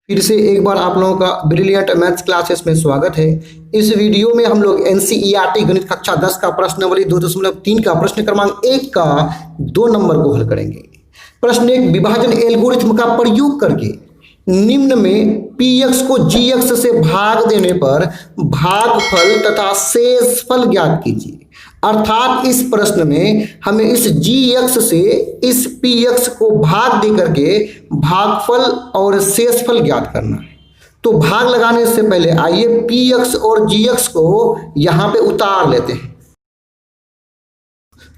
फिर से एक बार आप लोगों का ब्रिलियंट मैथ्स क्लासेस में स्वागत है। इस वीडियो में हम लोग एनसीईआरटी गणित कक्षा 10 का प्रश्नावली 2.3 का प्रश्न क्रमांक 1 का 2 नंबर को हल करेंगे। प्रश्न 1, विभाजन एल्गोरिथ्म का प्रयोग करके निम्न में px को gx से भाग देने पर भागफल तथा शेषफल ज्ञात कीजिए। अर्थात इस प्रश्न में हमें इस gx से इस px को भाग दे करके भागफल और शेषफल ज्ञात करना है। तो भाग लगाने से पहले आइए px और gx को यहां पे उतार लेते हैं।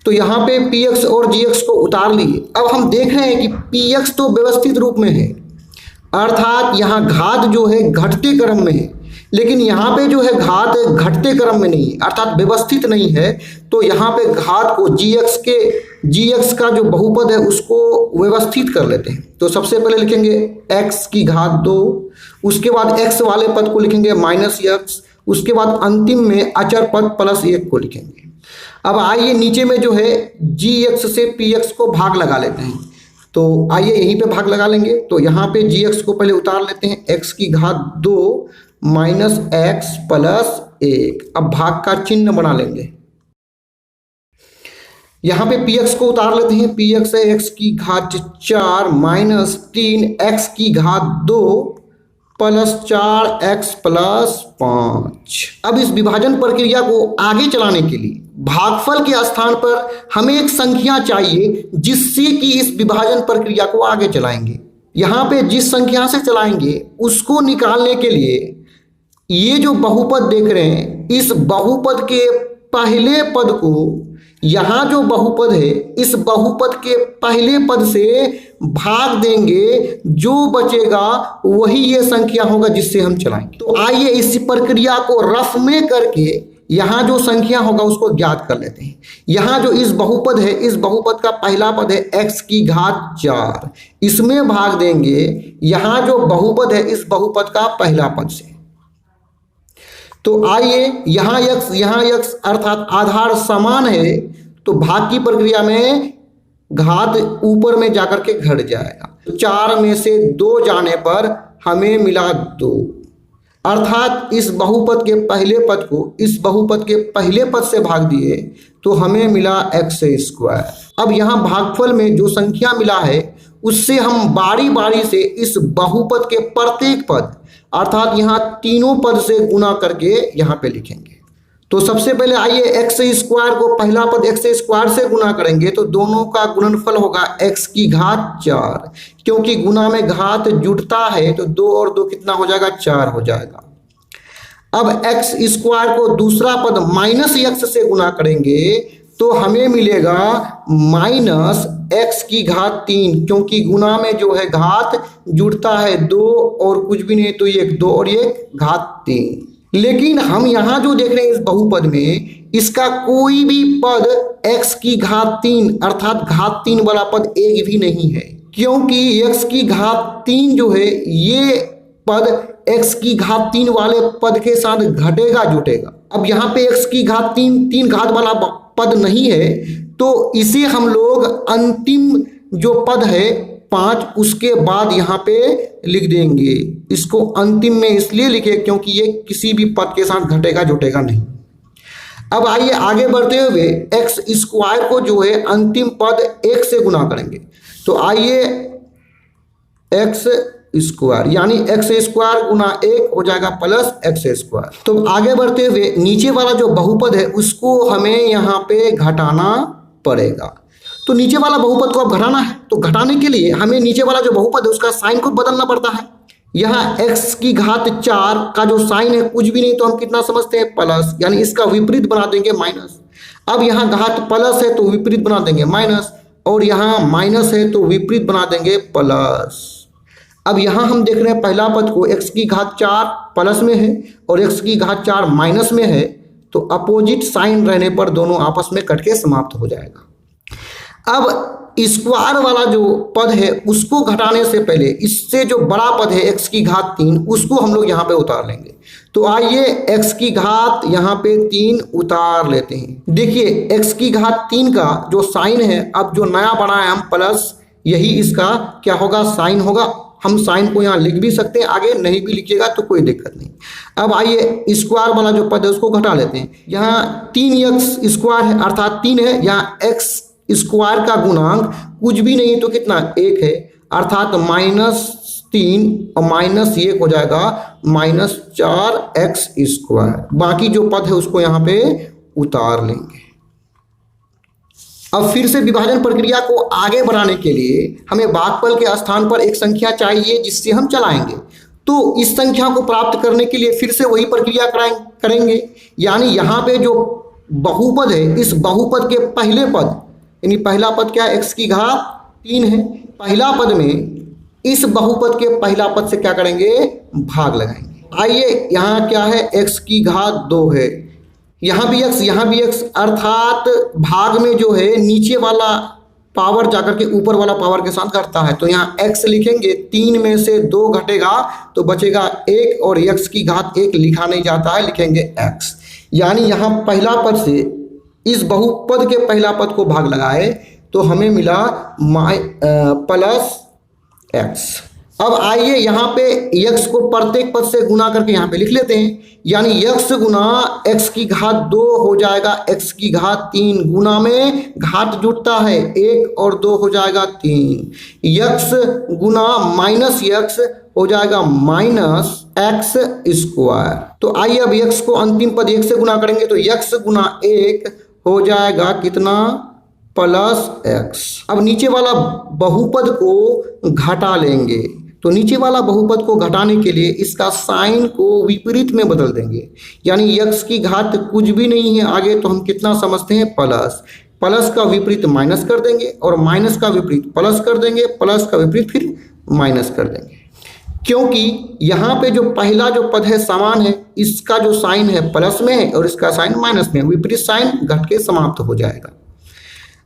तो यहाँ पे px और gx को उतार लिए। अब हम देख रहे हैं कि px तो व्यवस्थित रूप में है, अर्थात यहाँ घात जो है घटते क्रम में है, लेकिन यहाँ पे जो है घात घटते क्रम में नहीं है, अर्थात व्यवस्थित नहीं है। तो यहाँ पे घात को gx का जो बहुपद है उसको व्यवस्थित कर लेते हैं। तो सबसे पहले लिखेंगे x की घात 2, उसके बाद x वाले पद को लिखेंगे -x, उसके बाद अंतिम में अचर पद +1 को लिखेंगे। अब आइए नीचे में जो है gx से px को भाग लगा लेते हैं। तो आइए यहीं पे भाग लगा लेंगे। तो यहाँ पे gx को पहले उतार लेते हैं, x की घात 2 -x +1। अब भाग का चिन्ह बना लेंगे। यहाँ पे px को उतार लेते हैं, px है x की घात 4 -3x की घात 2 +4x +5। अब इस विभाजन प्रक्रिया को आगे चलाने के लिए भागफल के स्थान पर हमें एक संख्या चाहिए जिससे कि इस विभाजन प्रक्रिया को आगे चलाएंगे। यहाँ पे जिस संख्या से चलाएंगे उसको निकालने के लिए ये जो बहुपद देख रहे हैं, इस बहुपद के पहले पद को, यहाँ जो बहुपद है इस बहुपद के पहले पद से भाग देंगे, जो बचेगा वही ये संख्या होगा जिससे हम चलाएंगे। तो आइए इस प्रक्रिया को रफ में करके यहाँ जो संख्या होगा उसको ज्ञात कर लेते हैं। यहाँ जो इस बहुपद है, इस बहुपद का पहला पद है x की घात 4, इसमें भाग देंगे यहाँ जो बहुपद है इस बहुपद का पहला पद से। तो आइए यहाँ x अर्थात आधार समान है, तो भाग की प्रक्रिया में घात ऊपर में जाकर के घट जाएगा। 4 में से 2 जाने पर हमें मिला 2, अर्थात इस बहुपद के पहले पद को इस बहुपद के पहले पद से भाग दिए तो हमें मिला x²। अब यहाँ भागफल में जो संख्या मिला है उससे हम बारी बारी से इस बहुपद के प्रत्येक पद अर्थात यहाँ तीनों पद से गुना करके यहाँ पे लिखेंगे। तो सबसे पहले आइए x² को पहला पद x² से गुना करेंगे तो दोनों का गुणनफल होगा x की घात 4। क्योंकि गुना में घात जुड़ता है तो 2 और 2 कितना हो जाएगा, 4 हो जाएगा। अब x² को दूसरा पद -x से गुना करेंगे तो हमें मिलेगा -x की घात 3, क्योंकि गुना में जो है घात जुड़ता है 2 और कुछ भी नहीं तो ये 2 और ये घात 3। लेकिन हम यहाँ जो देख रहे हैं इस बहुपद में इसका कोई भी पद x की घात 3 अर्थात घात 3 वाला पद एक भी नहीं है, क्योंकि x की घात 3 जो है ये पद x की घात 3 वाले पद के साथ घटेगा जुटेगा। अब यहाँ पे x की घात 3 घात वाला पद नहीं है, तो इसे हम लोग अंतिम जो पद है 5 उसके बाद यहाँ पे लिख देंगे। इसको अंतिम में इसलिए लिखे क्योंकि ये किसी भी पद के साथ घटेगा जुटेगा नहीं। अब आइए आगे बढ़ते हुए x² को जो है अंतिम पद 1 से गुना करेंगे। तो आइए x² यानी x² गुना 1 हो जाएगा +x²। तो आगे बढ़ते हुए नीचे वाला जो बहुपद है उसको हमें यहाँ पे घटाना पड़ेगा। तो नीचे वाला बहुपद को अब घटाना है, तो घटाने के लिए हमें नीचे वाला जो बहुपद है उसका साइन को बदलना पड़ता है। यहाँ x की घात 4 का जो साइन है कुछ भी नहीं तो हम कितना समझते हैं प्लस, यानी इसका विपरीत बना देंगे माइनस। अब यहाँ घात प्लस है तो विपरीत बना देंगे माइनस, और यहाँ माइनस है तो विपरीत बना देंगे प्लस। अब यहाँ हम देख रहे हैं पहला पद को x की घात 4 प्लस में है और x की घात 4 माइनस में है, तो अपोजिट साइन रहने पर दोनों आपस में कट के समाप्त हो जाएगा। अब स्क्वायर वाला जो पद है उसको घटाने से पहले इससे जो बड़ा पद है x की घात 3 उसको हम लोग यहाँ पे उतार लेंगे। तो आइए x की घात यहाँ पे 3 उतार लेते हैं। देखिए x की घात 3 का जो साइन है, अब जो नया बना है हम प्लस, यही इसका क्या होगा, साइन होगा। हम साइन को यहाँ लिख भी सकते हैं, आगे नहीं भी लिखिएगा तो कोई दिक्कत नहीं। अब आइए स्क्वायर वाला जो पद है उसको घटा लेते हैं। यहाँ 3x स्क्वायर है अर्थात 3 है, यहाँ x स्क्वायर का गुणांक कुछ भी नहीं तो कितना 1 है अर्थात -3 और -1 हो जाएगा -4x स्क्वायर। बाकी जो पद है उसको यहाँ पे उतार लेंगे। अब फिर से विभाजन प्रक्रिया को आगे बढ़ाने के लिए हमें भागफल के स्थान पर एक संख्या चाहिए जिससे हम चलाएंगे। तो इस संख्या को प्राप्त करने के लिए फिर से वही प्रक्रिया करेंगे, यानी यहाँ पे जो बहुपद है इस बहुपद के पहले पद, यानी पहला पद क्या है, x की घात 3 है, पहला पद में इस बहुपद के पहला पद से क्या करेंगे, भाग लगाएंगे। आइए यहाँ क्या है, x की घात 2 है, यहाँ भी x अर्थात भाग में जो है नीचे वाला पावर जाकर के ऊपर वाला पावर के साथ घटता है। तो यहाँ x लिखेंगे, 3 में से 2 घटेगा तो बचेगा 1 और x की घात 1 लिखा नहीं जाता है, लिखेंगे x। यानी यहाँ पहला पद से इस बहुपद के पहला पद को भाग लगाए तो हमें मिला +x। अब आइए यहाँ पे x को प्रत्येक पद से गुना करके यहाँ पे लिख लेते हैं, यानी x गुना x की घात 2 हो जाएगा x की घात 3, गुना में घात जुटता है 1 और 2 हो जाएगा 3, x गुना -x हो जाएगा -x स्क्वायर। तो आइए अब x को अंतिम पद 1 से गुना करेंगे तो x गुना 1 हो जाएगा कितना, +x। अब नीचे वाला बहुपद को घटा लेंगे, तो नीचे वाला बहुपद को घटाने के लिए इसका साइन को विपरीत में बदल देंगे, यानी x की घात कुछ भी नहीं है आगे तो हम कितना समझते हैं, प्लस का विपरीत माइनस कर देंगे और माइनस का विपरीत प्लस कर देंगे, प्लस का विपरीत फिर माइनस कर देंगे। क्योंकि यहाँ पे जो पहला जो पद है समान है, इसका जो साइन है प्लस में है और इसका साइन माइनस में है, विपरीत साइन घट के समाप्त हो जाएगा।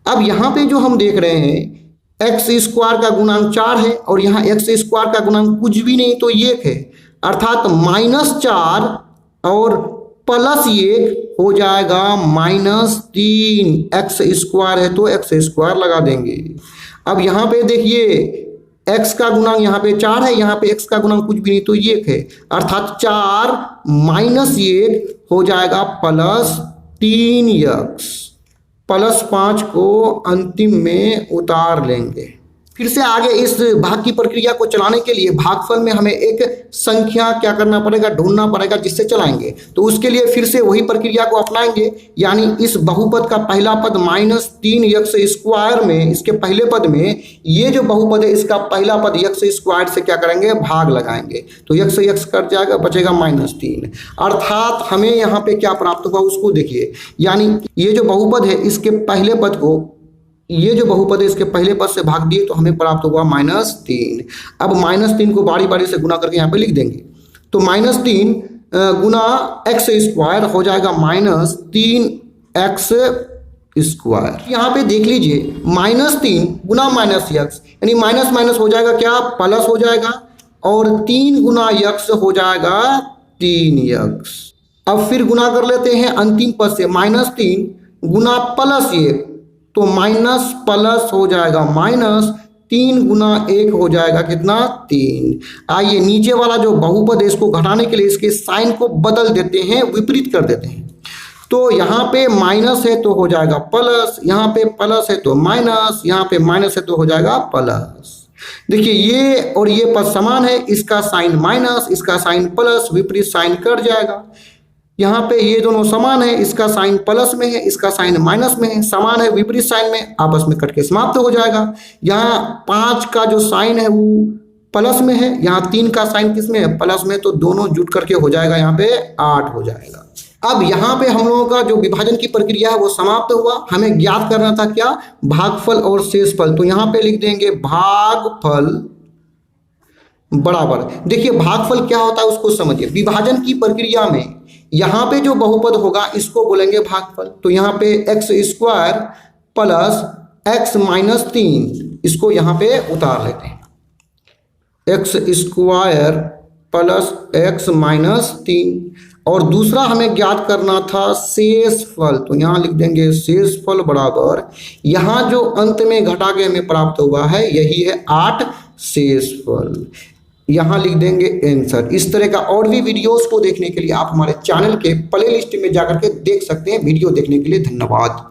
अब यहाँ पे जो हम देख रहे हैं x स्क्वायर का गुणांक 4 है और यहाँ x स्क्वायर का गुणांक कुछ भी नहीं तो 1 है अर्थात -4 और +1 हो जाएगा -3। x स्क्वायर है तो x स्क्वायर लगा देंगे। अब यहाँ पे देखिए x का गुणांक यहाँ पे 4 है, यहाँ पे x का गुणांक कुछ भी नहीं तो 1 है अर्थात 4 -1 हो जाएगा +3x। +5 को अंतिम में उतार लेंगे। फिर से आगे इस भाग की प्रक्रिया को चलाने के लिए भागफल में हमें एक संख्या क्या करना पड़ेगा, ढूंढना पड़ेगा जिससे चलाएंगे। तो उसके लिए फिर से वही प्रक्रिया को अपनाएंगे, यानी इस बहुपद का पहला पद -3x स्क्वायर में, इसके पहले पद में ये जो बहुपद है इसका पहला पद x स्क्वायर से क्या करेंगे, भाग लगाएंगे। तो x कट जाएगा, बचेगा -3 अर्थात हमें यहाँ पे क्या प्राप्त हुआ उसको देखिए, यानी ये जो बहुपद है इसके पहले पद को, ये जो बहुपद है इसके पहले पद से भाग दिए तो हमें प्राप्त हुआ -3। अब -3 को बारी बारी से गुना करके यहाँ पे लिख देंगे। तो -3 गुना x स्क्वायर हो जाएगा -3x स्क्वायर। यहाँ पे देख लीजिए -3 गुना -x, यानी माइनस हो जाएगा क्या, प्लस हो जाएगा और 3 गुना x हो जाएगा 3x। अब फिर गुना कर लेते हैं अंतिम पद से, -3 गुना +1 तो माइनस प्लस हो जाएगा -3 गुना 1 हो जाएगा कितना, 3। आइए नीचे वाला जो बहुपद है इसको घटाने के लिए इसके साइन को बदल देते हैं, विपरीत कर देते हैं। तो यहाँ पे माइनस है तो हो जाएगा प्लस, यहाँ पे प्लस है तो माइनस, यहाँ पे माइनस है तो हो जाएगा प्लस। देखिए ये और ये पद समान है, इसका साइन माइनस, इसका साइन प्लस, विपरीत साइन कट जाएगा। यहाँ पे ये दोनों समान है, इसका साइन प्लस में है, इसका साइन माइनस में है, समान है विपरीत साइन में, आपस में कट के समाप्त हो जाएगा। यहाँ 5 का जो साइन है वो प्लस में है, यहाँ 3 का साइन किस में है, प्लस में, तो दोनों जुट करके हो जाएगा यहाँ पे 8 हो जाएगा। अब यहाँ पे हम लोगों का जो विभाजन की प्रक्रिया है वो समाप्त हुआ। हमें ज्ञात करना था क्या, भागफल और शेषफल। तो यहाँ पे लिख देंगे भागफल बराबर, देखिए भागफल क्या होता है उसको समझिए। विभाजन की प्रक्रिया में यहाँ पे जो बहुपद होगा इसको बोलेंगे भागफल। तो यहाँ पे x स्क्वायर प्लस x -3 इसको यहाँ पे उतार लेते हैं, x स्क्वायर प्लस x -3। और दूसरा हमें ज्ञात करना था शेषफल, तो यहाँ लिख देंगे शेषफल बराबर, यहाँ जो अंत में घटा के हमें प्राप्त हुआ है यही है 8 शेषफल, यहाँ लिख देंगे आंसर। इस तरह का और भी वीडियोस को देखने के लिए आप हमारे चैनल के प्ले लिस्ट में जाकर के देख सकते हैं। वीडियो देखने के लिए धन्यवाद।